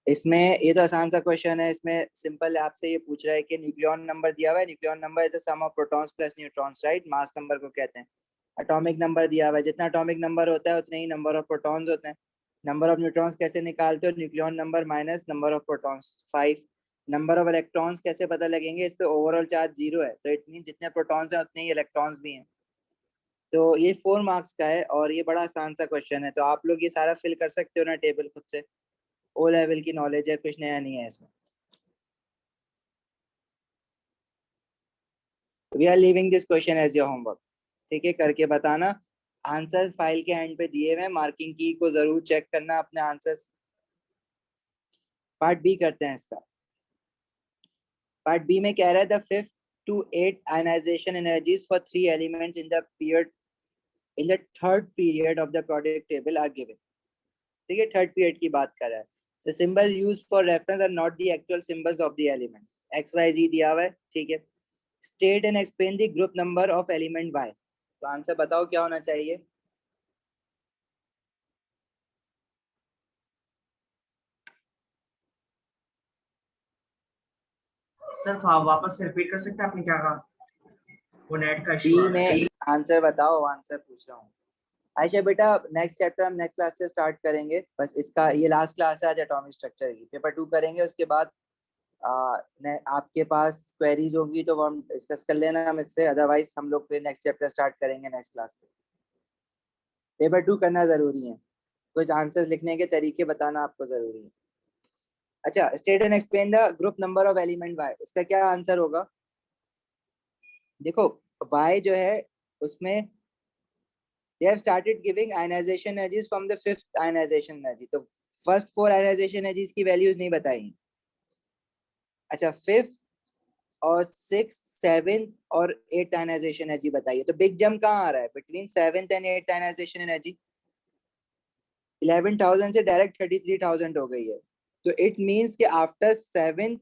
इसमें ये तो आसान सा क्वेश्चन है। इसमें सिंपल आपसे ये पूछ रहा है कि न्यूक्लियॉन नंबर दिया हुआ है। Nucleon number is the sum of protons plus neutrons, right. Mass number को कहते हैं। एटॉमिक नंबर दिया हुआ है, जितना एटॉमिक नंबर होता है उतने ही नंबर ऑफ प्रोटॉन्स होते हैं। नंबर ऑफ न्यूट्रॉन्स कैसे निकालते हो? Nucleon number minus number of protons 5। Number of electrons कैसे पता लगेंगे? इस पे ओवरऑल चार्ज 0 है, तो इट मीन जितने प्रोटॉन्स हैं उतने ही इलेक्ट्रॉन्स भी हैं। तो ये 4 मार्क्स का है और ये बड़ा आसान सा क्वेश्चन है, तो आप लोग ये सारा फिल कर सकते हो ना टेबल खुद से। ओ लेवल की नॉलेज है, कुछ नया नहीं है इसमें। We are leaving this question as your homework. ठीक है, करके बताना। आंसर फाइल के एंड पे दिए हुए, मार्किंग की को जरूर चेक करना अपने आंसर्स। पार्ट बी करते हैं इसका। पार्ट बी में कह रहा है the 5th to 8th ionisation energies for 3 elements in the period in the third period of the product table are given. ठीक है, थर्ड पीरियड की बात कर रहा है। The symbol used for reference are not the actual symbols of the elements. X, Y, Z दिया हुआ है, ठीक है। State and explain the group number of element Y. तो आंसर बताओ क्या होना चाहिए? सर वापस से रिपीट कर सकते हैं, आपने क्या कहा? वो नेट का बी इशू आ रहा है। में आंसर बताओ, आंसर पूछ रहा हूँ। आयशा बेटा, नेक्स्ट चैप्टर हम नेक्स्ट क्लास से स्टार्ट करेंगे। बस इसका ये लास्ट क्लास है आज एटॉमिक स्ट्रक्चर की। पेपर 2 करेंगे, उसके बाद आपके पास क्वेरीज होंगी तो वो हम डिस्कस कर लेना मुझसे, अदरवाइज हम लोग फिर नेक्स्ट चैप्टर स्टार्ट करेंगे नेक्स्ट क्लास से। पेपर 2 करना जरूरी है, कुछ आंसर्स लिखने के तरीके बताना आपको जरूरी है। अच्छा, state and explain the group number of element Y, इसका क्या आंसर होगा? देखो, वाई जो है उसमें they have started giving ionization energies from the 5th ionization energy, तो फर्स्ट 4 ionization energies की वैल्यूज नहीं बताई। अच्छा, 5th और 6th 7th और 8th ionization energy बताइए। तो बिग जंप कहाँ आ रहा है between 7th and 8th ionization energy? 11,000 से डायरेक्ट 33,000 हो गई है। तो इट मींस कि after 7th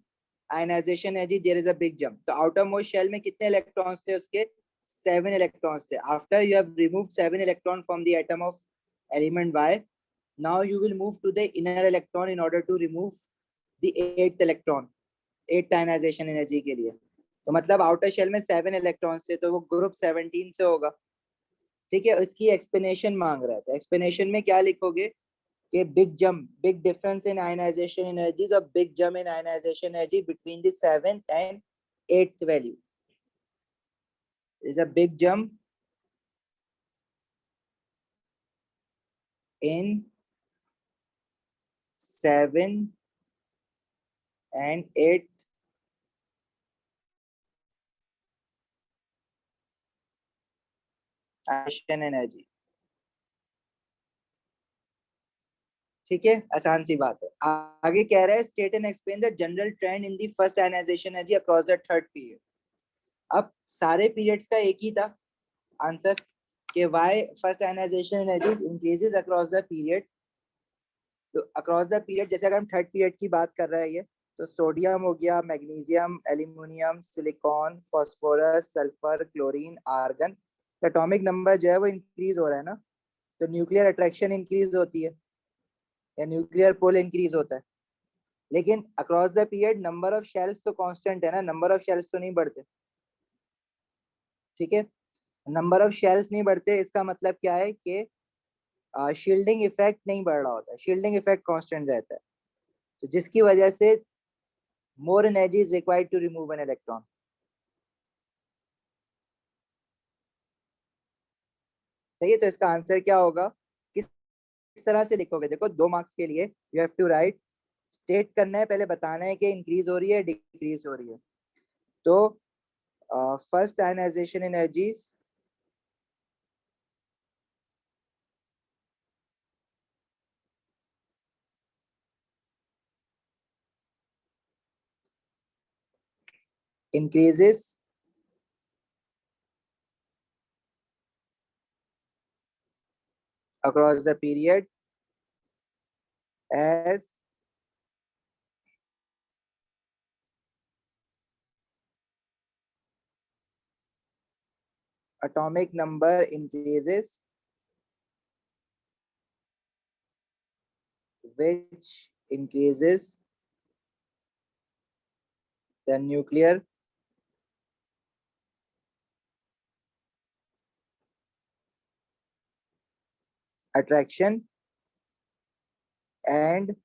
ionization energy there is a big jump. तो आउटर मोस्ट शेल में कितने इलेक्ट्रॉन्स थे उसके? 7 इलेक्ट्रॉन्स थे। After you have removed 7 electron from the atom of element Y, now you will move to the inner electron in order to remove the 8th electron, 8th ionization energy के लिए। तो मतलब outer shell में 7 electrons थे, तो वो group 17 से होगा। ठीक है, इसकी एक्सप्लेनेशन मांग रहा है, तो एक्सप्लेनेशन में क्या लिखोगे कि big jump, big difference in ionization energies, or big jump in ionization energy between the 7th and 8th value. Is a big jump in 7 and 8 ionization energy। ठीक है, आसान सी बात है। आगे कह रहा है state and explain the general trend in the first ionisation energy across the third period. अब सारे पीरियड्स का एक ही था आंसर कि why first ionisation energy increases across the period. तो अक्रॉस द पीरियड, जैसे अगर हम थर्ड पीरियड की बात कर रहे हैं, ये तो सोडियम हो गया, magnesium, aluminium, silicon, phosphorus, sulphur, chlorine, argon. तो एटॉमिक नंबर जो है वो इंक्रीज हो रहा है ना, तो न्यूक्लियर अट्रैक्शन इंक्रीज होती है या न्यूक्लियर पोल इंक्रीज होता है। लेकिन across the period number of shells तो कांस्टेंट है ना, नंबर ऑफ शेल्स तो नहीं बढ़ते। ठीक है, नंबर ऑफ शेल्स नहीं बढ़ते, इसका मतलब क्या है कि शील्डिंग इफेक्ट नहीं बढ़ रहा होता, शील्डिंग इफेक्ट कांस्टेंट रहता है। तो जिसकी वजह से more energy is required to remove an electron। सही है, तो इसका आंसर क्या होगा? किस तरह से लिखोगे? देखो, 2 मार्क्स के लिए you have to write, state करना है, पहले बताना है कि इंक्रीज हो रही है डिक्रीज हो रही है। तो first ionisation energies increases across the period as atomic number increases, which increases the nuclear attraction and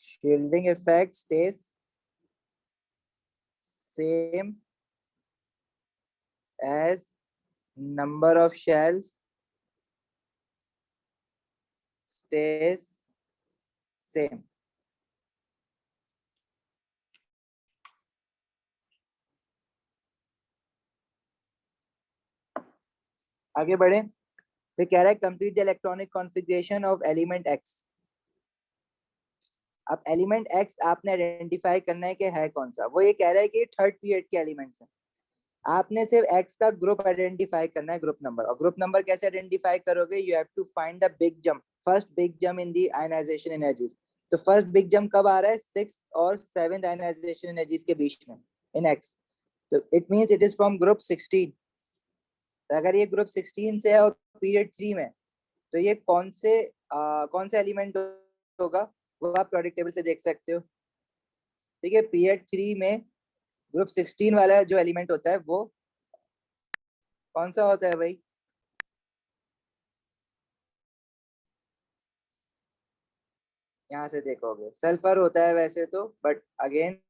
shielding effect stays same as number of shells stays same. आगे बढ़े, फिर कह रहा है complete the electronic configuration of element x. अब element x आपने identify करना है कि है कौन सा। वो ये कह रहा है कि थर्ड पीरियड के एलिमेंट्स हैं। आपने सिर्फ एक्स का ग्रुप आइडेंटिफाई करना है, ग्रुप नंबर। और ग्रुप नंबर कैसे आइडेंटिफाई करोगे? You have to find the big jump, first big jump in the ionisation energies. तो फर्स्ट बिग जंप कब आ रहा है? 6th और 7th आयनाइजेशन एनर्जीज के बीच में इन एक्स। तो it means it is from group 16। अगर ये ग्रुप 16 से है और पीरियड 3 में, तो ये कौन से एलिमेंट होगा वो आप प्रोडक्ट टेबल से देख सकते हो। ठीक है, पीरियड 3 में ग्रुप 16 वाला जो एलिमेंट होता है वो कौन सा होता है भाई? यहाँ से देखोगे सल्फर होता है वैसे तो, बट अगेन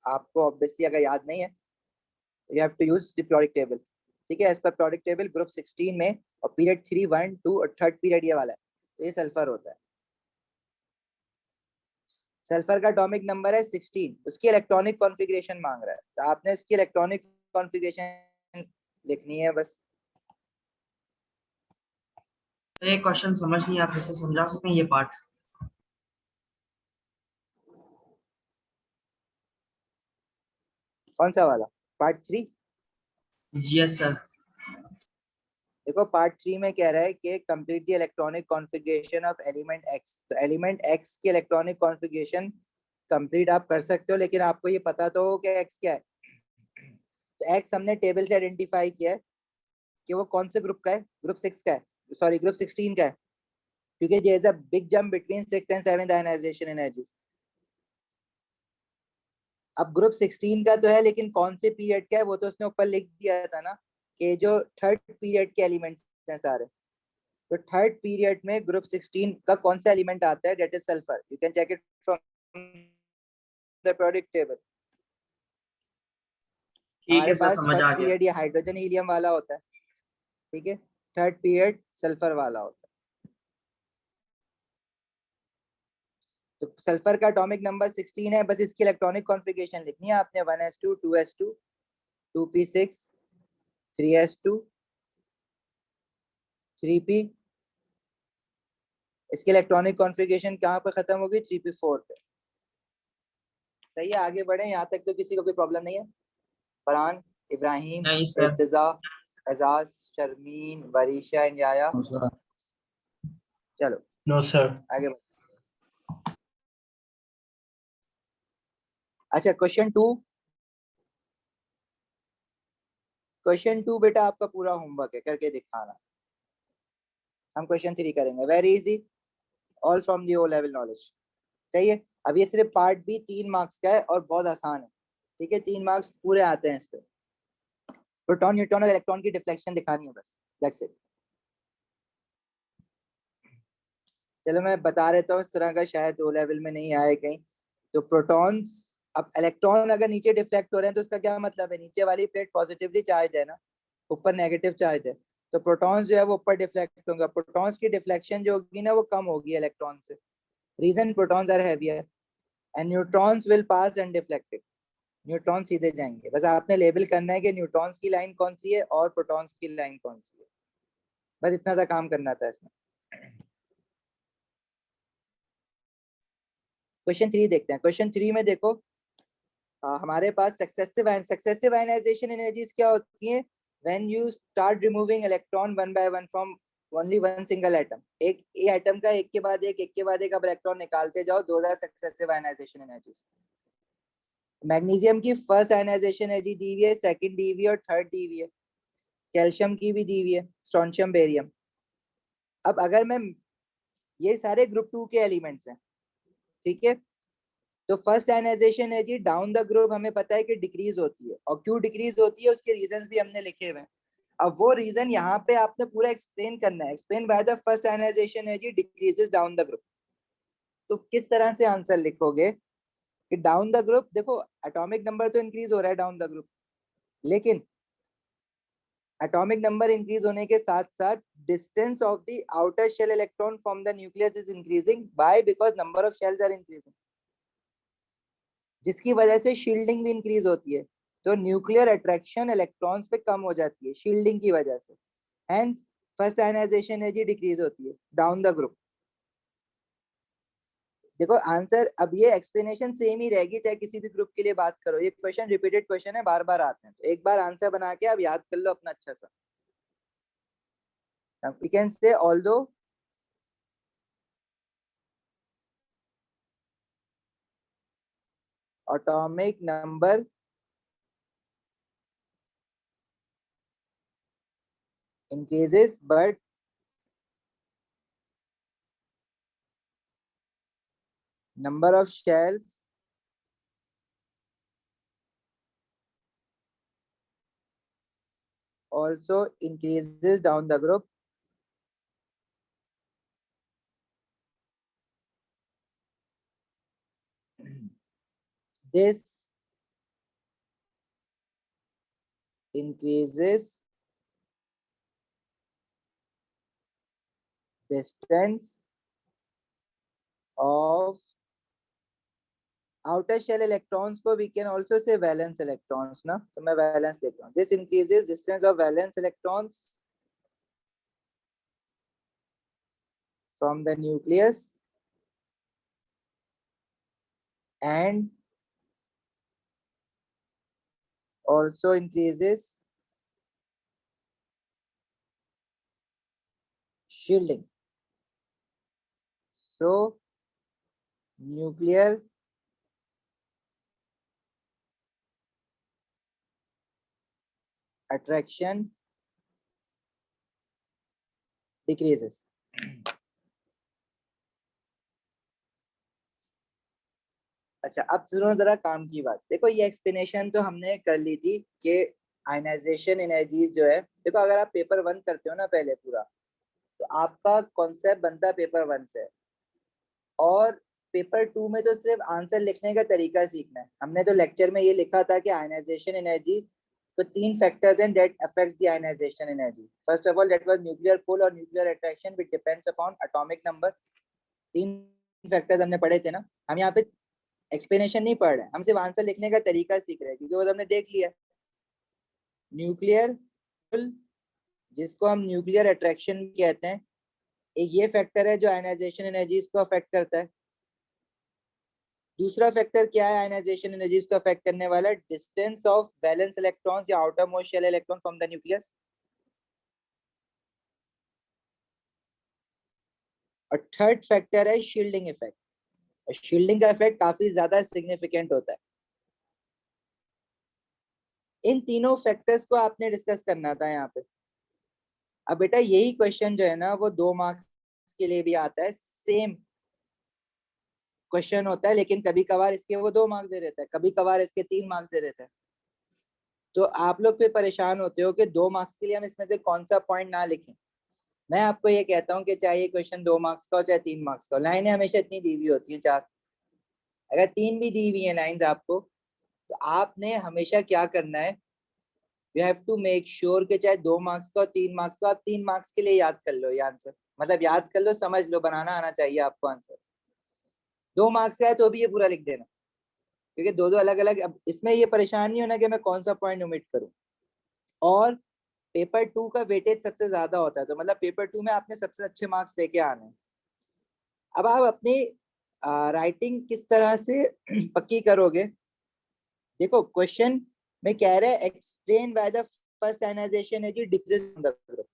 आपको ऑब्वियसली अगर याद नहीं है, you have to use the product table. ठीक है, as per product table group 16 में और पीरियड 3, 1, 2 और थर्ड पीरियड ये वाला है, तो ये सल्फर होता है। सल्फर का एटॉमिक नंबर है 16, उसकी इलेक्ट्रॉनिक कॉन्फ़िगरेशन मांग रहा है, तो आपने इसकी इलेक्ट्रॉनिक कॉन्फ़िगरेशन लिखनी है बस। ये क्वेश्चन समझ नहीं, आप इसे समझा सकें ये पार्ट? कौन सा वाला? पार्ट 3? Yes sir. देखो पार्ट 3 में कह रहा है कि complete the electronic configuration of element x. तो एलिमेंट एक्स की इलेक्ट्रॉनिक कॉन्फ़िगरेशन कंप्लीट आप कर सकते हो, लेकिन आपको ये पता तो हो कि एक्स क्या है। तो एक्स हमने टेबल से आइडेंटिफाई किया है कि वो कौन से ग्रुप का है, ग्रुप 6 का है, सॉरी ग्रुप 16 का है, क्योंकि there is a big jump between 6th and 7th ionisation energies. अब ग्रुप 16 का तो है, लेकिन कौन से पीरियड का है वो तो उसने ऊपर लिख दिया था ना, कि जो थर्ड पीरियड के एलिमेंट्स हैं सारे। तो थर्ड पीरियड में ग्रुप 16 का कौन सा एलिमेंट आता है? That is sulphur. You can check it from the product table. ठीक हमारे है सर, पास समझ आ फर्स्ट गया। पीरियड ये हाइड्रोजन हीलियम वाला होता है, ठीक है, थर्ड पीरियड सल्फर वाला होता है। तो सल्फर का एटॉमिक नंबर 16 है, बस इसकी इलेक्ट्रॉनिक कॉन्फ़िगरेशन लिखनी है आपने। 1s2 2s2 2p6 3s2 3p। इसकी इलेक्ट्रॉनिक कॉन्फ़िगरेशन कहाँ पे खत्म होगी? 3p4 पे। सही है, आगे बढ़े। यहाँ तक तो किसी को कोई प्रॉब्लम नहीं है? फरहान, इब्राहिम, नहीं सर। इर्तिजा, एजाज, शर्मीन, वरीशा एंड याया। चलो नो सर। आगे बढ़े। अच्छा, क्वेश्चन 2। क्वेश्चन 2 बेटा आपका पूरा होमवर्क है, करके दिखाना। हम क्वेश्चन 3 करेंगे, very easy, all from the O level knowledge. चाहिए? अब ये सिर्फ पार्ट बी 3 मार्क्स का है और बहुत आसान है। ठीक है, 3 मार्क्स पूरे आते हैं इस पे। प्रोटॉन, न्यूट्रॉन और इलेक्ट्रॉन की डिफ्लेक्शन दिखानी है बस, दैट्स इट। चलो मैं बता देता हूँ, इस तरह का शायद ओ लेवल में नहीं आए कहीं। तो प्रोटॉन्स, अब इलेक्ट्रॉन अगर नीचे डिफ्लेक्ट हो रहे हैं तो उसका क्या मतलब है? नीचे वाली प्लेट पॉजिटिवली चार्ज है ना, ऊपर नेगेटिव चार्ज है, तो प्रोटॉन्स जो है वो ऊपर डिफ्लेक्ट होंगे। प्रोटॉन्स की डिफ्लेक्शन जो होगी ना वो कम होगी इलेक्ट्रॉन से। Reason, protons are heavier and neutrons will pass undeflected. Neutron सीधे जाएंगे। बस आपने लेबल करना है कि न्यूट्रॉन्स की लाइन कौन सी है और प्रोटॉन्स की लाइन कौन सी है, बस इतना सा काम करना था इसमें। क्वेश्चन 3 देखते हैं। क्वेश्चन 3 में देखो, हमारे पास सक्सेसिव आयनाइजेशन एनर्जीज क्या होती हैं? When you start removing electron one by one from only one single atom. एक एटम का एक के बाद एक अब इलेक्ट्रॉन निकालते जाओ, दो सक्सेसिव आयनाइजेशन एनर्जीज। मैग्नीशियम की फर्स्ट आयनाइजेशन एनर्जी दी हुई है, सेकंड दी हुई है और थर्ड दी हुई है। कैल्शियम की भी दी हुई है, स्ट्रोंशियम, बेरियम। अब अगर मैं, ये सारे ग्रुप 2 के एलिमेंट्स हैं, ठीक है, तो first ionisation energy down the group हमें पता है कि डिक्रीज होती है, और क्यों डिक्रीज होती है उसके रीजंस भी हमने लिखे हुए हैं। अब वो रीजन यहाँ पे आपने पूरा एक्सप्लेन करना है, explain by the first ionisation energy decreases down the group. तो किस तरह से आंसर लिखोगे कि डाउन द ग्रुप, देखो एटॉमिक नंबर तो इंक्रीज हो रहा है डाउन द ग्रुप, लेकिन एटॉमिक नंबर इंक्रीज होने के साथ साथ distance of the outer shell electron from the nucleus is increasing, by because number of shells are increasing, जिसकी वजह से शील्डिंग भी इंक्रीज होती है। तो न्यूक्लियर अट्रैक्शन इलेक्ट्रॉन्स पे कम हो जाती है शील्डिंग की वजह से, hence first ionisation energy decrease होती है डाउन द ग्रुप। देखो आंसर, अब ये एक्सप्लेनेशन सेम ही रहेगी चाहे किसी भी ग्रुप के लिए बात करो, ये क्वेश्चन रिपीटेड क्वेश्चन है, बार बार आते हैं, तो एक बार आंसर बना के आप याद कर लो अपना अच्छा सा। We can say although atomic number increases but number of shells also increases down the group. This increases distance of outer shell electrons को we can also say valence electrons ना, तो मैं valence लिख रहा हूँ. This increases distance of valence electrons from the nucleus and also increases shielding. So nuclear attraction decreases. अच्छा, अब सुनो जरा काम की बात। देखो ये एक्सप्लेनेशन तो हमने कर ली थी कि आयनाइजेशन एनर्जीज जो है, देखो अगर आप पेपर 1 करते हो ना पहले पूरा, तो आपका कॉन्सेप्ट बनता है पेपर 1 से, और पेपर 2 में तो सिर्फ आंसर लिखने का तरीका सीखना है। हमने तो लेक्चर में ये लिखा था कि आयनाइजेशन एनर्जीज, तो 3 फैक्टर्स हैं that affect the ionization energy. First of all that was nuclear pull और nuclear attraction which depends upon atomic number. 3 factors हमने पढ़े थे ना। हम यहाँ पे एक्सप्लेनेशन नहीं पढ़ रहे, हम सिर्फ आंसर लिखने का तरीका सीख रहे हैं, क्योंकि वो तो हमने देख लिया। न्यूक्लियर पुल, जिसको हम न्यूक्लियर अट्रैक्शन कहते हैं, एक ये फैक्टर है जो आयनाइजेशन एनर्जीज को अफेक्ट करता है। दूसरा फैक्टर क्या है आयनाइजेशन एनर्जीज को अफेक्ट करने वाला? डिस्टेंस ऑफ वैलेंस इलेक्ट्रॉन्स या outermost shell electron from the nucleus. और थर्ड फैक्टर है शील्डिंग इफेक्ट, और शील्डिंग का इफेक्ट काफी ज्यादा सिग्निफिकेंट होता है। इन तीनों फैक्टर्स को आपने डिस्कस करना था यहाँ पे। अब बेटा यही क्वेश्चन जो है ना वो 2 मार्क्स के लिए भी आता है, सेम क्वेश्चन होता है, लेकिन कभी कभार इसके वो 2 मार्क्स दे देता है, कभी कभार इसके 3 मार्क्स दे देता है। तो आप लोग फिर परेशान होते हो कि 2 मार्क्स के लिए हम इसमें से कौन सा पॉइंट ना लिखें। मैं आपको ये कहता हूँ कि चाहे ये क्वेश्चन 2 मार्क्स का हो चाहे 3 मार्क्स का हो, लाइनें हमेशा इतनी दी हुई होती हैं 4, अगर 3 भी दी हुई है लाइंस आपको, तो आपने हमेशा क्या करना है, you have to make sure कि चाहे 2 मार्क्स का और 3 मार्क्स का, आप 3 मार्क्स के लिए याद कर लो ये आंसर, मतलब याद कर लो, समझ लो, बनाना आना चाहिए आपको आंसर। 2 मार्क्स का है तो भी ये पूरा लिख देना, क्योंकि दो दो अलग अलग, अब इसमें ये परेशान नहीं होना कि मैं कौन सा पॉइंट ओमिट करूं। और पेपर 2 का वेटेज सबसे ज्यादा होता है, तो मतलब पेपर 2 में आपने सबसे अच्छे मार्क्स लेके आने हैं। अब आप अपनी राइटिंग किस तरह से पक्की करोगे? देखो क्वेश्चन में कह रहे हैं explain by the first ionisation energy decreases in the group,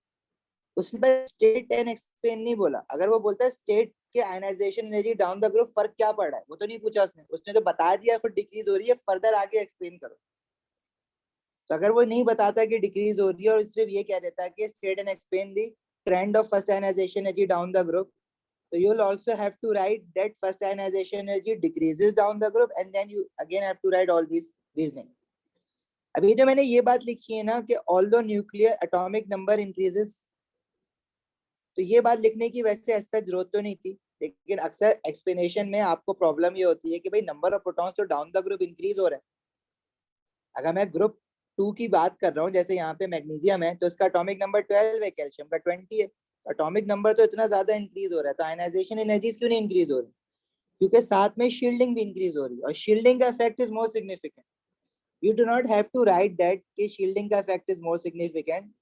उसने स्टेट एंड एक्सप्लेन नहीं बोला। अगर वो बोलता है स्टेट के ionisation energy down the group फर्क क्या पड़ रहा है, वो तो नहीं पूछा उसने, उसने तो बता दिया फिर डिक्रीज हो रही है, फर्दर आगे एक्सप्लेन करो। तो अगर वो नहीं बताता कि डिक्रीज हो रही है और सिर्फ ये कह देता है कि state and explain the trend of first ionization energy down the group, so you'll also have to write that first ionization energy decreases down the group, and then you again have to write all these reasoning. अभी जो मैंने ये बात लिखी है ना कि although nuclear atomic number increases, तो ये बात लिखने की वैसे ऐसा जरूरत तो नहीं थी, लेकिन अक्सर एक्सप्लेनेशन में आपको प्रॉब्लम ये होती है कि भाई नंबर ऑफ प्रोटॉन्स तो डाउन द ग्रुप इंक्रीज हो रहा है। अगर मैं ग्रुप 2 की बात कर रहा हूँ, जैसे यहाँ पे मैग्नीशियम है, तो इसका एटॉमिक नंबर 12 है, कैल्शियम का 20 है, एटॉमिक नंबर तो इतना ज्यादा इंक्रीज हो रहा है, तो आयनाइजेशन एनर्जीज क्यों नहीं इंक्रीज हो रही? क्योंकि साथ में शील्डिंग भी इंक्रीज हो रही है, और शील्डिंग का effect is more significant. You do not have to write that कि शील्डिंग का इफेक्ट इज मोर सिग्निफिकेंट,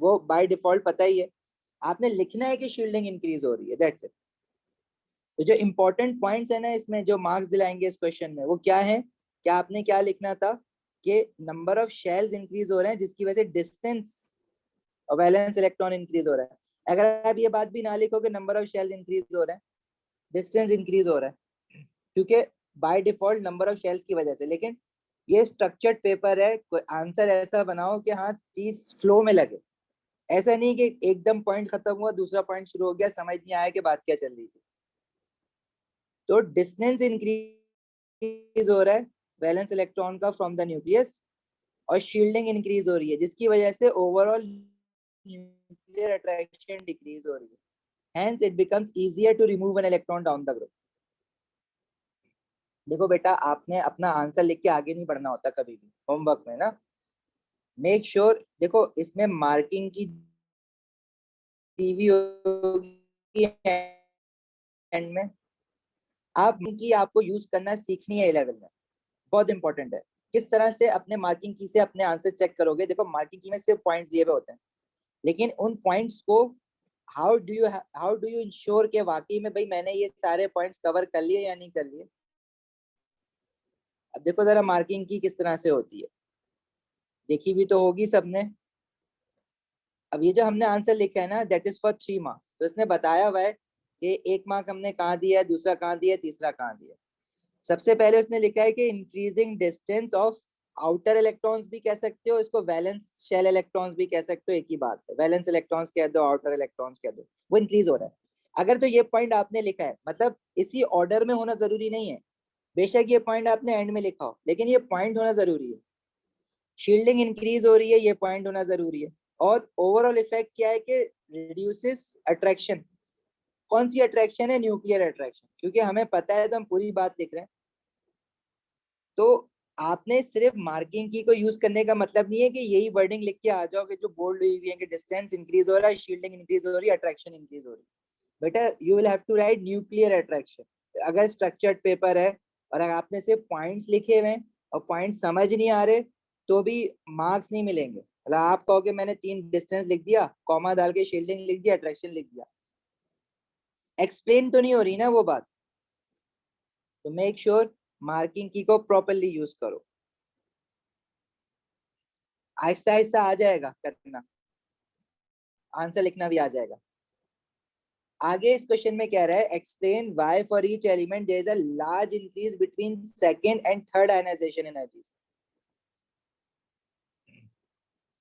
वो बाय डिफॉल्ट पता ही है, आपने लिखना है कि शील्डिंग इंक्रीज हो रही है, दैट्स इट। तो जो इंपॉर्टेंट पॉइंट्स है ना इसमें, जो मार्क्स दिलाएंगे इस क्वेश्चन में, वो क्या है? क्या आपने क्या लिखना था कि नंबर ऑफ शेल्स इंक्रीज हो रहे हैं जिसकी वजह से डिस्टेंस और वैलेंस इलेक्ट्रॉन इंक्रीज हो रहा है। अगर आप ये बात भी ना लिखो कि नंबर ऑफ शेल्स इंक्रीज हो रहे हैं, डिस्टेंस इंक्रीज हो रहा है, क्योंकि by default number of shells की वजह से। लेकिन ये स्ट्रक्चर्ड पेपर है, कोई आंसर ऐसा बनाओ कि हाँ चीज फ्लो में लगे, ऐसा नहीं कि एकदम पॉइंट खत्म हुआ दूसरा पॉइंट शुरू हो गया, समझ नहीं आया कि बात क्या चल रही थी। तो डिस्टेंस इंक्रीज हो रहा है वैलेंस इलेक्ट्रॉन का फ्रॉम द न्यूक्लियस, और शील्डिंग इंक्रीज हो रही है जिसकी वजह से ओवरऑल न्यूक्लियर अट्रैक्शन डिक्रीज हो रही है, hence it becomes easier to remove an electron down the group. देखो बेटा, आपने अपना आंसर लिख के आगे नहीं बढ़ना होता कभी भी होमवर्क में ना, मेक श्योर देखो इसमें मार्किंग की दी होगी एंड में, आप की आपको यूज करना सीखनी है 11 में, बहुत इंपॉर्टेंट है। किस तरह से अपने मार्किंग की से अपने आंसर चेक करोगे? देखो मार्किंग की में सिर्फ पॉइंट्स दिए हुए होते हैं, लेकिन उन पॉइंट्स को हाउ डू यू इंश्योर कि वाकई में भाई मैंने ये सारे पॉइंट्स कवर कर लिए या नहीं कर लिए? अब देखो जरा मार्किंग की किस तरह से होती है, देखी भी तो होगी सबने। अब ये जो हमने आंसर लिखा है ना, दैट इज फॉर 3 मार्क्स, तो इसने बताया हुआ है कि 1 मार्क हमने कहाँ दिया है, दूसरा कहाँ दिया है, तीसरा कहाँ दिया है। सबसे पहले उसने लिखा है कि increasing distance of outer electrons भी कह सकते हो, इसको वैलेंस शेल इलेक्ट्रॉन्स भी कह सकते हो, एक ही बात है, वैलेंस इलेक्ट्रॉन्स कह दो आउटर इलेक्ट्रॉन्स कह दो, वो इंक्रीज हो रहा है। अगर तो ये पॉइंट आपने लिखा है, मतलब इसी ऑर्डर में होना जरूरी नहीं है, बेशक ये पॉइंट आपने एंड में लिखा हो, लेकिन ये पॉइंट होना जरूरी है। शील्डिंग इंक्रीज हो रही है, ये पॉइंट होना जरूरी है। और ओवरऑल इफेक्ट क्या है कि रिड्यूसेस अट्रैक्शन। कौन सी अट्रैक्शन है? न्यूक्लियर अट्रैक्शन, क्योंकि हमें पता है तो हम पूरी बात लिख रहे हैं। तो आपने सिर्फ मार्किंग की को यूज करने का मतलब नहीं है कि यही वर्डिंग लिख के आ जाओ कि जो बोल्ड हुई हुई है कि डिस्टेंस इंक्रीज हो रहा है, शील्डिंग इंक्रीज हो रही है, अट्रैक्शन इंक्रीज हो रही है। बेटा you will have to write nuclear attraction. अगर स्ट्रक्चर्ड पेपर है और अगर आपने सिर्फ पॉइंट्स लिखे हुए हैं और पॉइंट समझ नहीं आ रहे, तो भी मार्क्स नहीं मिलेंगे। मतलब आप कहोगे मैंने 3 डिस्टेंस लिख दिया, कॉमा डाल के शील्डिंग लिख दिया, अट्रैक्शन लिख दिया, एक्सप्लेन तो नहीं हो रही ना वो बात। तो मेक श्योर मार्किंग की को प्रॉपरली यूज करो, आहिस्ता आहिस्ता आ जाएगा करना, आंसर लिखना भी आ जाएगा। आगे इस क्वेश्चन में कह रहा है explain why for each element there is a large increase between second and third ionisation energies.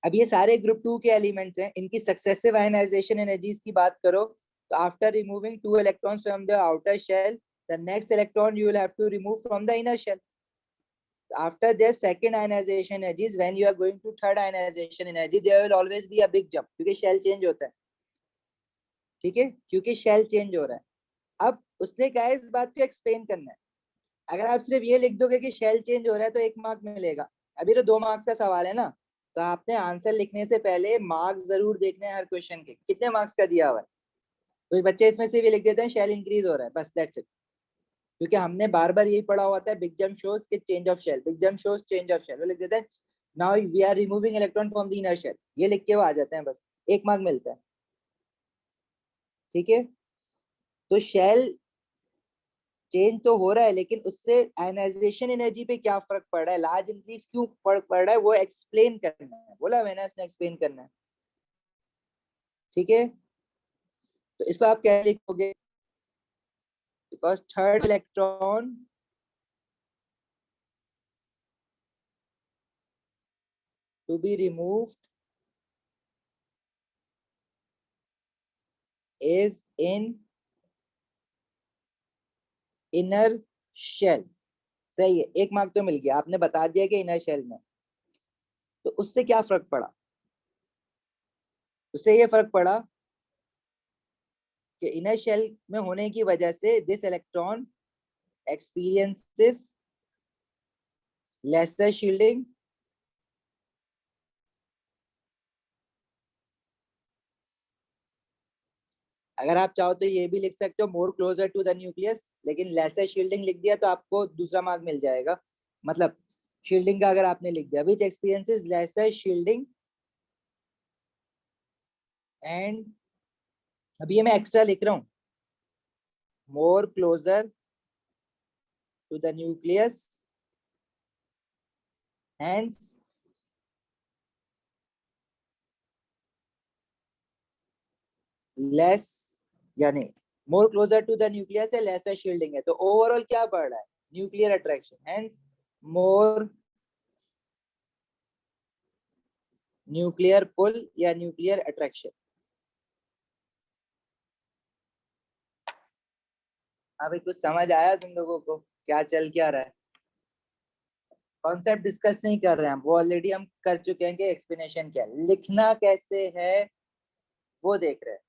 अब ये सारे ग्रुप 2 के एलिमेंट्स हैं, इनकी सक्सेसिव आयनाइजेशन एनर्जीज की बात करो तो after removing 2 electrons from the outer shell, the next electron you will have to remove from the inner shell. After their second ionization energies, when you are going to third ionization energy, there will always be a big jump, क्योंकि shall change होता है, ठीक है, क्योंकि shall change हो रहा है। अब उसने क्या है इस बात को एक्सप्लेन करना है। अगर आप सिर्फ ये लिख दोगे कि शेल चेंज हो रहा है तो 1 मार्क मिलेगा, अभी तो 2 मार्क्स का सवाल है ना, तो आपने आंसर लिखने से पहले मार्क्स जरूर देखने हैं हर क्वेश्चन के, कितने मार्क्स का दिया हुआ है। तो बच्चे इसमें से भी लिख देते हैं शेल इंक्रीज हो रहा है, बस दैट्स इट, क्योंकि हमने बार बार यही पढ़ा हुआ था, बिग जंप शोज के change of shell, big jump shows change of shell, वो लिख देते हैं now we are removing electron from the inner shell, ये लिख के वो आ जाते हैं, बस 1 मार्क मिलता है, ठीक है। तो शेल चेंज तो हो रहा है, लेकिन उससे आयनाइजेशन एनर्जी पे क्या फर्क पड़ रहा है, लार्ज इंक्रीज क्यों फर्क पड़ रहा है, वो एक्सप्लेन करना है, बोला मैंने, उसने एक्सप्लेन करना है, ठीक है। तो इसको आप क्या लिखोगे? Because third electron to be removed is in inner shell. सही है, 1 मार्क तो मिल गया, आपने बता दिया कि इनर शेल में। तो उससे क्या फर्क पड़ा? उससे ये फर्क पड़ा कि इनर शेल में होने की वजह से this electron experiences lesser shielding अगर आप चाहो तो ये भी लिख सकते हो more closer to the nucleus, लेकिन लेसर शील्डिंग लिख दिया तो आपको दूसरा मार्क मिल जाएगा। मतलब शील्डिंग का अगर आपने लिख दिया which experiences lesser shielding and, अभी ये मैं एक्स्ट्रा लिख रहा हूँ, more closer to the nucleus hence less, यानी more closer to the nucleus है, लेसर शील्डिंग है, तो ओवरऑल क्या बढ़ रहा है? Nuclear attraction, hence more nuclear pull या न्यूक्लियर अट्रैक्शन। अभी कुछ समझ आया तुम लोगों को क्या चल क्या रहा है? कॉन्सेप्ट डिस्कस नहीं कर रहे हैं, वो ऑलरेडी हम कर चुके हैं कि एक्सप्लेनेशन क्या है, लिखना कैसे है वो देख रहे हैं।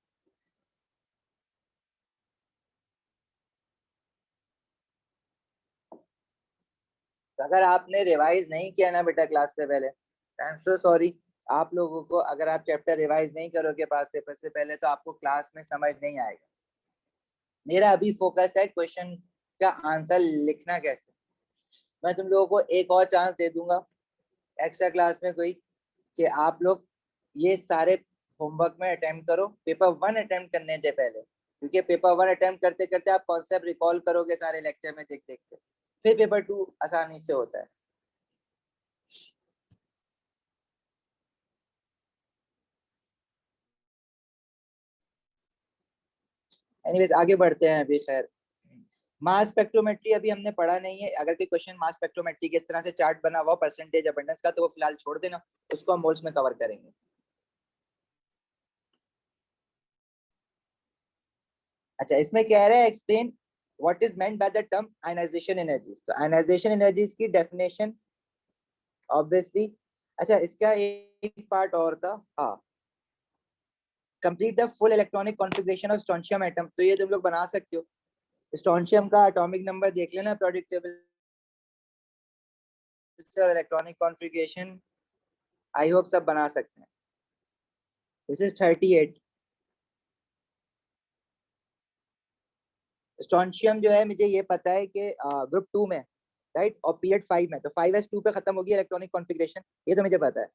तो अगर आपने रिवाइज नहीं किया ना बेटा क्लास से पहले, आई एम सो सॉरी। आप लोगों को अगर आप चैप्टर रिवाइज नहीं करोगे पास पेपर से पहले तो आपको क्लास में समझ नहीं आएगा। मेरा अभी फोकस है क्वेश्चन का आंसर लिखना कैसे। मैं तुम लोगों को एक और चांस दे दूंगा एक्स्ट्रा क्लास में कोई, कि आप लोग ये सारे होमवर्क में अटेम्प्ट करो, पेपर 1 अटेम्प्ट करने थे पहले, क्योंकि पेपर 1 अटेम्प्ट करते करते आप कॉन्सेप्ट रिकॉल करोगे सारे लेक्चर में देख देख के, फिर पेपर 2 आसानी से होता है। एनीवेज आगे बढ़ते हैं अभी। खैर, मास स्पेक्ट्रोमेट्री अभी हमने पढ़ा नहीं है। अगर कोई क्वेश्चन मास स्पेक्ट्रोमेट्री के इस तरह से चार्ट बना हुआ परसेंटेज अबंडेंस का, तो वो फिलहाल छोड़ देना, उसको हम मोल्स में कवर करेंगे। अच्छा, इसमें कह रहे हैं explain what is meant by the term ionisation energies. तो आयनाइजेशन एनर्जीज की डेफिनेशन ऑब्वियसली, अच्छा इसका एक पार्ट और था, हाँ, complete the full electronic configuration of strontium atom. तो ये तुम लोग बना सकते हो, स्ट्रोंशियम का एटॉमिक नंबर देख लेना पीरियोडिक टेबल से, और इलेक्ट्रॉनिक कॉन्फ़िगरेशन आई होप सब बना सकते हैं। This is 38। स्ट्रोंशियम जो है मुझे ये पता है कि ग्रुप 2 में, राइट, और पीरियड 5 में, तो 5s2 पे खत्म होगी इलेक्ट्रॉनिक कॉन्फ़िगरेशन, ये तो मुझे पता है।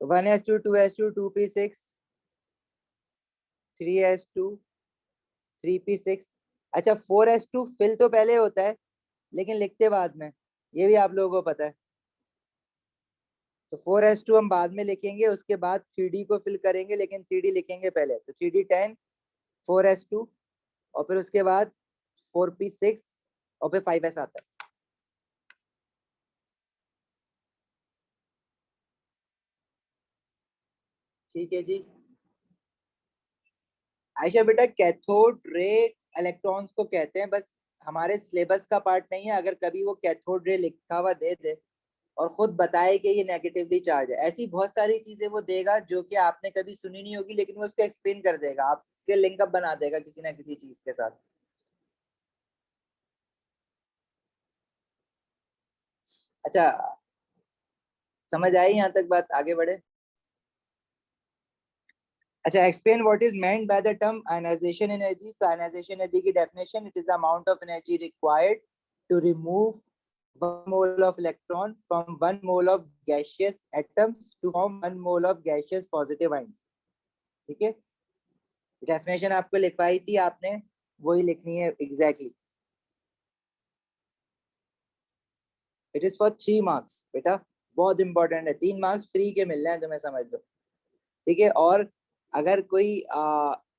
1s2 2s2 2p6 3s2 3p6। अच्छा 4s2 फिल तो पहले होता है लेकिन लिखते बाद में, ये भी आप लोगों को पता है। तो 4s2 हम बाद में लिखेंगे, उसके बाद 3d को फिल करेंगे, लेकिन 3d लिखेंगे पहले, तो 3d10 4s2, और फिर उसके बाद 4p6, और फिर 5s आता है। ठीक है जी। आयशा बेटा, कैथोड रे इलेक्ट्रॉन्स को कहते हैं, बस हमारे सिलेबस का पार्ट नहीं है। अगर कभी वो कैथोड रे लिखा हुआ दे दे और खुद बताए कि ये नेगेटिवली चार्ज है, ऐसी बहुत सारी चीजें वो देगा जो कि आपने कभी सुनी नहीं होगी, लेकिन वो उसको एक्सप्लेन कर देगा, आपके लिंकअप बना देगा किसी ना किसी चीज के साथ। अच्छा, समझ आई यहाँ तक बात? आगे बढ़े। अच्छा, explain what is meant by the term ionisation energy. तो आयनाइजेशन एनर्जी की definition, it is the amount of energy required to remove 1 mole of electron from 1 mole of gaseous atoms to form 1 mole of gaseous positive ions। ठीक है, definition आपको लिखवाई थी आपने, वही लिखनी है exactly. It is for 3 marks बेटा, बहुत इंपॉर्टेंट है, 3 मार्क्स फ्री के मिल रहे हैं तुम्हें, समझ लो। ठीक है, और अगर कोई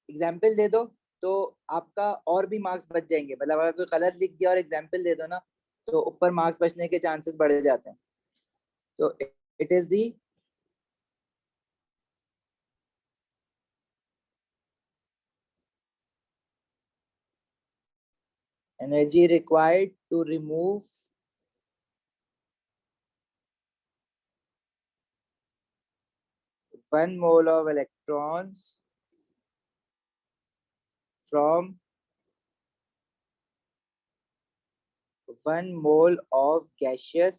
एग्जाम्पल दे दो तो आपका और भी मार्क्स बच जाएंगे। मतलब अगर कोई गलत लिख दिया और एग्जाम्पल दे दो ना, तो ऊपर मार्क्स बचने के चांसेस बढ़ जाते हैं। तो it is the energy required to remove one mole of electrons from 1 mole of gaseous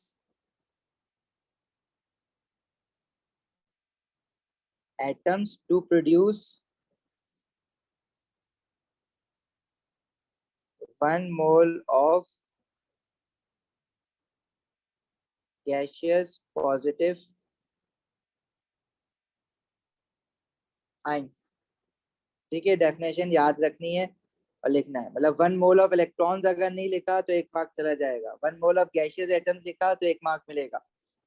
atoms to produce 1 mole of gaseous positive ions। ठीक है, डेफिनेशन याद रखनी है और लिखना है। मतलब 1 मोल ऑफ इलेक्ट्रॉन्स अगर नहीं लिखा तो 1 मार्क चला जाएगा, 1 मोल ऑफ गैशियस एटम्स लिखा तो 1 मार्क मिलेगा,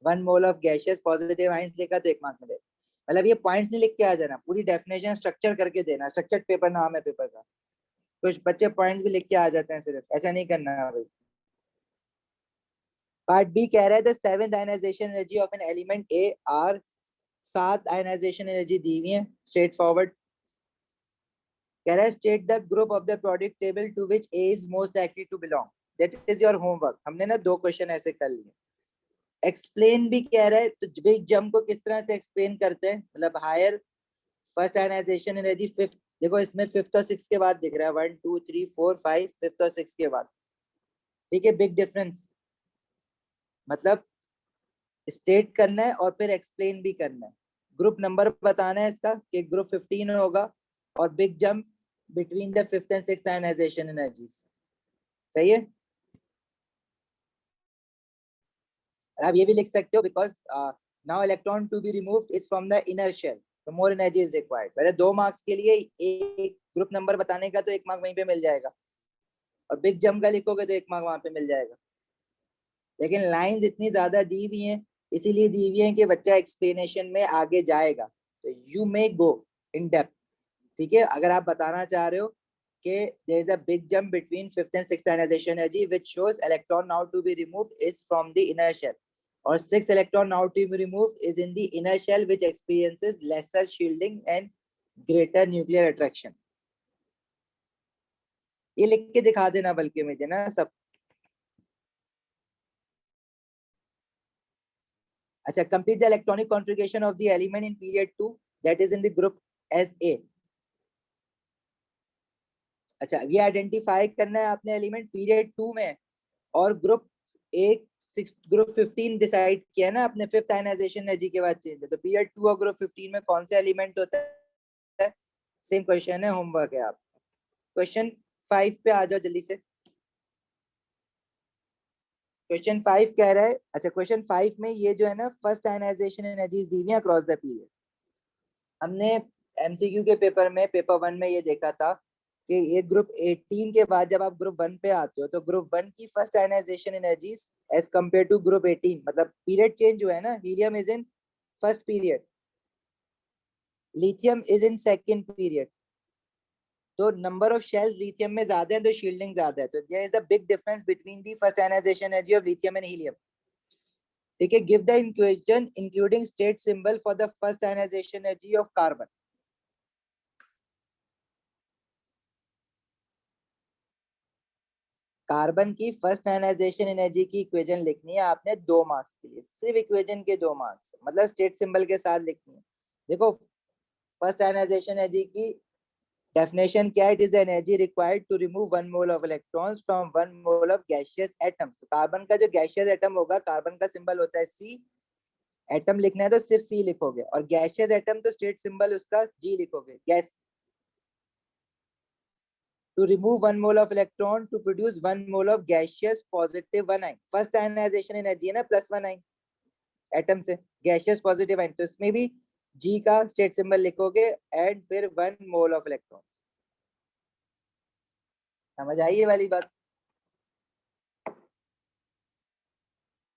1 mole of gaseous positive ions लिखा तो 1 मार्क मिलेगा। मतलब ये पॉइंट्स नहीं लिख के आ जाना, पूरी डेफिनेशन स्ट्रक्चर करके देना। स्ट्रक्चर्ड पेपर नाम है पेपर का। कुछ बच्चे पॉइंट्स भी लिख के आ जाते हैं, सिर्फ ऐसा नहीं करना है भाई। पार्ट बी कह रहा है the 7th ionization energy of an element A are. 7 ionization energy दी हुई है स्ट्रेट फॉरवर्ड। कह रहा है state the group of the product table to which A is most likely to belong. That is your homework. हमने ना 2 question ऐसे कर लिए। एक्सप्लेन भी कह रहा है, तो बिग जंप को किस तरह से एक्सप्लेन करते हैं, मतलब higher first ionisation energy fifth. देखो इसमें 5th और 6th के बाद दिख रहा है, 1 2 3 4 5 5th और 6th के बाद। ठीक है, बिग डिफरेंस। मतलब स्टेट करना है और फिर एक्सप्लेन भी करना है। ग्रुप नंबर बताना है इसका कि ग्रुप 15 होगा, और big jump between the 5th and 6th ionisation energies. सही है। आप ये भी लिख सकते हो because now electron to be removed is from the inner shell, तो मोर एनर्जी इज रिक्वायर्ड। पहले 2 मार्क्स के लिए एक ग्रुप नंबर बताने का तो 1 मार्क वहीं पे मिल जाएगा, और बिग जंप का लिखोगे तो 1 मार्क वहां पे मिल जाएगा। लेकिन लाइंस इतनी ज्यादा दी हुई हैं, इसीलिए दी हुई हैं कि बच्चा एक्सप्लेनेशन में आगे जाएगा, तो you may go in depth. ठीक है, अगर आप बताना चाह रहे हो कि there is a big jump between 5th and 6th ionization energy which shows electron now to be removed is from the inner shell, or 6th electron now to be removed is in the inner shell which experiences lesser shielding and greater nuclear attraction। ये लिख के दिखा देना बल्कि मुझे ना सब। अच्छा, complete the electronic configuration of the element in period 2 that is in the group as A। अच्छा, ये आइडेंटिफाई करना है आपने एलिमेंट पीरियड 2 में, और ग्रुप एक 6 ग्रुप 15 डिसाइड किया ना आपने, 5th आयनाइजेशन एनर्जी के बाद चेंज है, तो पीरियड 2 और ग्रुप 15 में कौन सा एलिमेंट होता है। सेम क्वेश्चन है, होमवर्क है आप। क्वेश्चन 5 पे आ जाओ जल्दी से। क्वेश्चन 5 कह रहा है, अच्छा क्वेश्चन 5 में ये जो है ना फर्स्ट आयनाइजेशन एनर्जीज दी हुई है अक्रॉस द पीरियड। हमने एमसीक्यू के पेपर में पेपर 1 में ये देखा था कि ये ग्रुप 18 के बाद जब आप ग्रुप 1 पे आते हो तो ग्रुप 1 की first ionisation energies as compare to group 18, मतलब पीरियड चेंज हुआ है ना। Helium is in first period, lithium is in second period, तो नंबर ऑफ शेल्स लिथियम में ज्यादा है तो शील्डिंग ज्यादा है, तो there is a big difference between the first ionisation energy of lithium and helium. ठीक है, give the equation including state symbol for the first ionisation energy of carbon. Carbon की फर्स्ट आयनाइजेशन एनर्जी की equation लिखनी है आपने 2 marks के लिए, सिर्फ इक्वेशन के 2 मार्क्स, मतलब स्टेट सिंबल के साथ लिखनी है। देखो फर्स्ट आयनाइजेशन एनर्जी की डेफिनेशन क्या है, it is the energy required to remove 1 mole of electrons from 1 mole of gaseous atom. तो कार्बन का जो गैसियस एटम होगा, कार्बन का सिंबल होता है सी, एटम लिखना है तो सिर्फ सी लिखोगे, और गैसियस एटम तो स्टेट सिंबल उसका जी लिखोगे, gas. to remove 1 mole of electron to produce 1 mole of gaseous positive 1 ion। First ionisation energy है ना +1 ion एटम से, गैसियस पॉजिटिव आयन, तो इसमें भी जी का स्टेट सिंबल लिखोगे एंड फिर 1 मोल ऑफ इलेक्ट्रॉन। समझ आई ये वाली बात।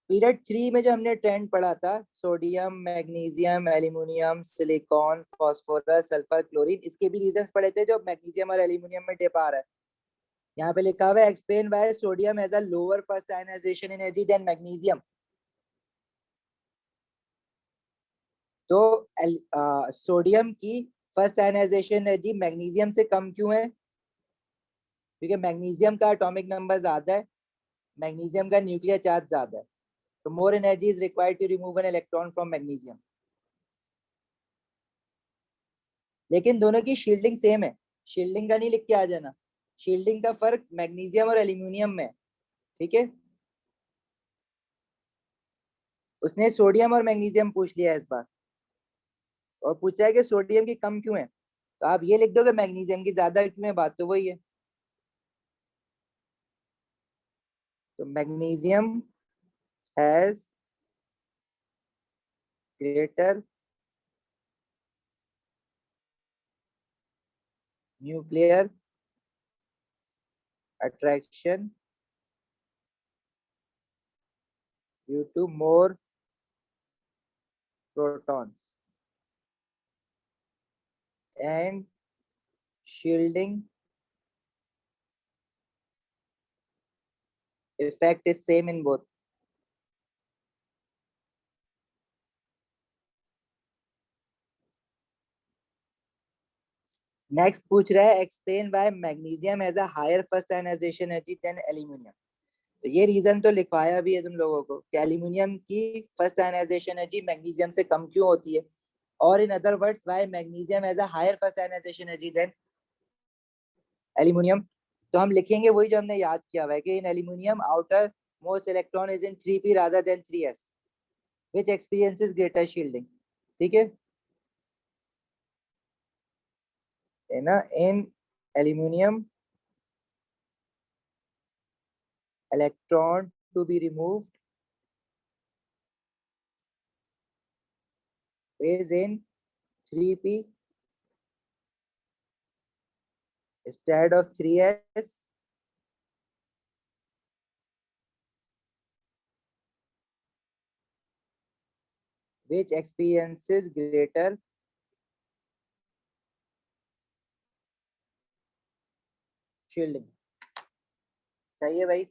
पीरियड 3 में जो हमने ट्रेंड पढ़ा था, sodium, magnesium, aluminium, silicon, phosphorus, sulphur, chlorine, इसके भी रीजंस पढ़े थे जो मैग्नीशियम और एल्यूमिनियम में डिप आ रहा है। यहाँ पे लिखा हुआ है explain why sodium has a lower first ionisation energy than magnesium. तो सोडियम की फर्स्ट आयनाइजेशन एनर्जी मैग्नीशियम से कम क्यों है। क्योंकि मैग्नीशियम का एटॉमिक नंबर ज्यादा है, मैग्नीशियम का न्यूक्लियर चार्ज ज्यादा है, तो more energy is required to remove an electron from magnesium. लेकिन दोनों की शील्डिंग सेम है, शील्डिंग का नहीं लिख के आ जाना, शील्डिंग का फर्क मैग्नीशियम और एल्यूमिनियम में है, ठीक है। उसने सोडियम और मैग्नीशियम पूछ लिया इस बार, और पूछा है कि सोडियम की कम क्यों है, तो आप ये लिख दोगे मैग्नीशियम की ज्यादा क्यों है, बात तो वही है। तो magnesium has greater nuclear attraction due to more protons and shielding effect is same in both. Next पूछ रहा है explain why magnesium has a higher first ionisation energy than aluminium. तो ये रीजन तो लिखवाया भी है तुम लोगों को कि एल्यूमिनियम की फर्स्ट आयनाइजेशन एनर्जी मैग्नीशियम से कम क्यों होती है, और in other words why magnesium has a higher first ionisation energy than aluminium. तो हम लिखेंगे वही जो हमने याद किया हुआ है कि इन aluminium outer most electron is in 3p rather than 3s which experiences greater shielding, ठीक है। है ना, इन aluminium electron to be removed is in 3p instead of 3s which experiences greater shielding। सही है भाई।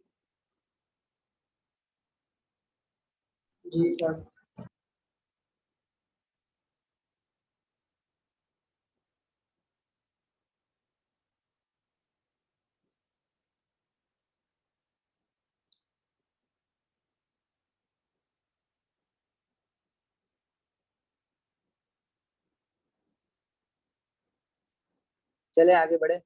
जी सर। चले आगे बढ़े।